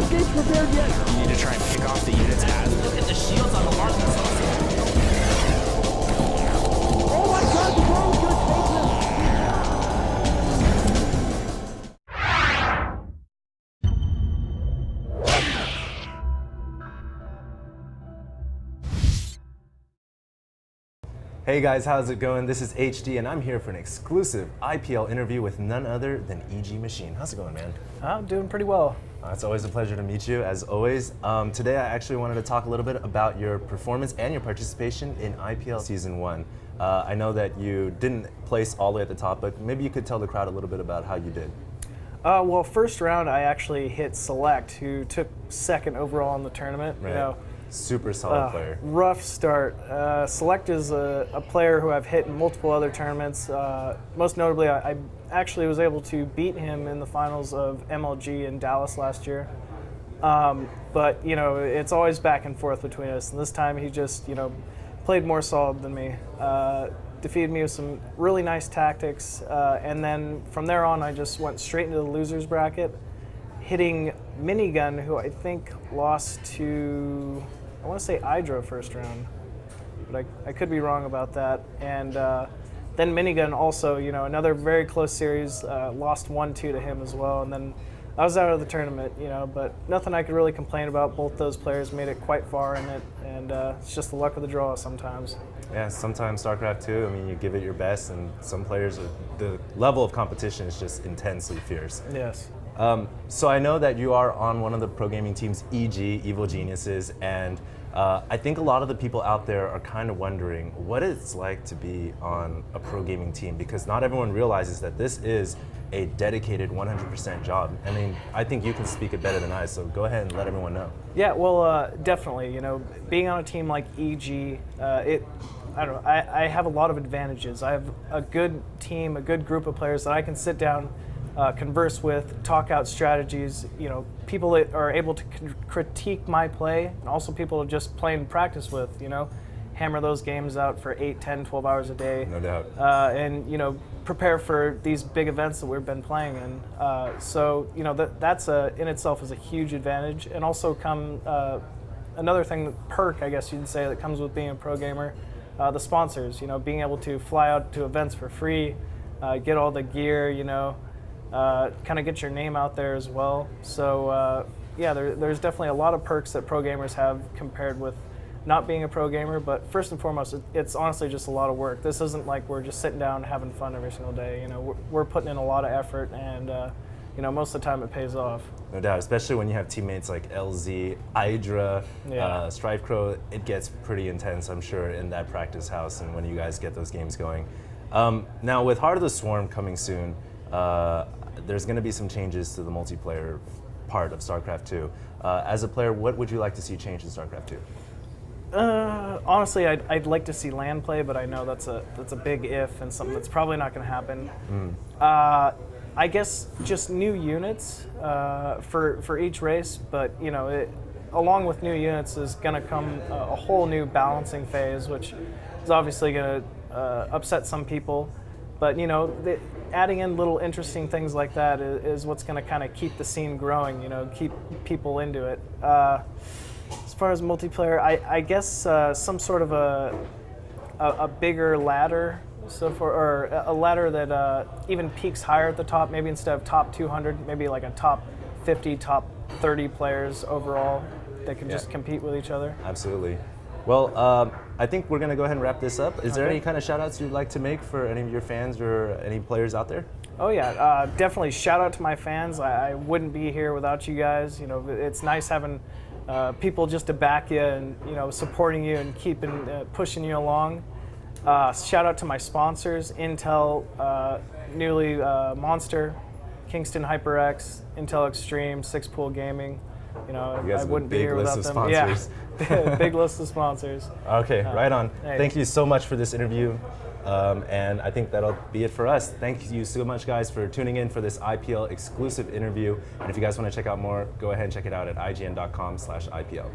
gates prepared yet. You need to try and pick off the units as. Look at the shields on the launching cells. Oh my god, the drone's gonna take this. Hey guys, how's it going? This is HD and I'm here for an exclusive IPL interview with none other than EG Machine. How's it going, man? I'm doing pretty well. It's always a pleasure to meet you, as always. Today I actually wanted to talk a little bit about your performance and your participation in IPL Season 1. I know that you didn't place all the way at the top, but maybe you could tell the crowd a little bit about how you did. Well, first round I actually hit Select, who took second overall in the tournament. Right. You know, super solid player. Rough start. Select is a player who I've hit in multiple other tournaments. Most notably, I actually was able to beat him in the finals of MLG in Dallas last year. But, you know, it's always back and forth between us. And this time he just, you know, played more solid than me. Defeated me with some really nice tactics. And then from there on, I just went straight into the losers bracket, hitting Minigun, who I think lost to, I want to say Hydra first round, but I could be wrong about that. And then Minigun also, you know, another very close series, lost 1-2 to him as well. And then I was out of the tournament, you know, but nothing I could really complain about. Both those players made it quite far in it, and it's just the luck of the draw sometimes. Yeah, sometimes Starcraft too, I mean, you give it your best, and some players, the level of competition is just intensely fierce. Yes. So I know that you are on one of the pro gaming teams, EG, Evil Geniuses, and I think a lot of the people out there are kind of wondering what it's like to be on a pro gaming team, because not everyone realizes that this is a dedicated 100% job. I mean, I think you can speak it better than I, so go ahead and let everyone know. Yeah, well, definitely. You know, being on a team like EG, I don't know, I have a lot of advantages. I have a good team, a good group of players that I can sit down, converse with, talk out strategies, you know, people that are able to critique my play, and also people to just play and practice with, you know, hammer those games out for 8, 10, 12 hours a day. No doubt. And, you know, prepare for these big events that we've been playing in. So, you know, that's in itself is a huge advantage. And also another thing, perk, I guess you'd say, that comes with being a pro gamer, the sponsors, you know, being able to fly out to events for free, get all the gear, you know, kind of get your name out there as well. So yeah, there's definitely a lot of perks that pro gamers have compared with not being a pro gamer, but first and foremost, it's honestly just a lot of work. This isn't like we're just sitting down having fun every single day. You know, we're putting in a lot of effort, and you know, most of the time it pays off. No doubt, especially when you have teammates like LZ, Hydra, Strife Crow. It gets pretty intense, I'm sure, in that practice house and when you guys get those games going. Now, with Heart of the Swarm coming soon, there's going to be some changes to the multiplayer part of StarCraft 2. As a player, what would you like to see change in StarCraft 2? Honestly, I'd like to see land play, but I know that's a big if and something that's probably not going to happen. I guess just new units for each race, but you know, along with new units is going to come a whole new balancing phase, which is obviously going to upset some people. But you know, adding in little interesting things like that is what's going to kind of keep the scene growing. You know, keep people into it. As far as multiplayer, I guess some sort of a bigger ladder, or a ladder that even peaks higher at the top. Maybe instead of top 200, maybe like a top 50, top 30 players overall that can just compete with each other. Absolutely. Well, I think we're going to go ahead and wrap this up. Is there Okay. any kind of shout-outs you'd like to make for any of your fans or any players out there? Oh yeah, definitely shout out to my fans. I wouldn't be here without you guys. You know, it's nice having people just to back you and, you know, supporting you and keeping pushing you along. Shout out to my sponsors: Intel, newly Monster, Kingston HyperX, Intel Extreme, Six Pool Gaming. You know, I wouldn't be here without them. Sponsors. Yeah, big list of sponsors. Okay, right on. Hey. Thank you so much for this interview. And I think that'll be it for us. Thank you so much, guys, for tuning in for this IPL exclusive interview. And if you guys want to check out more, go ahead and check it out at ign.com/IPL.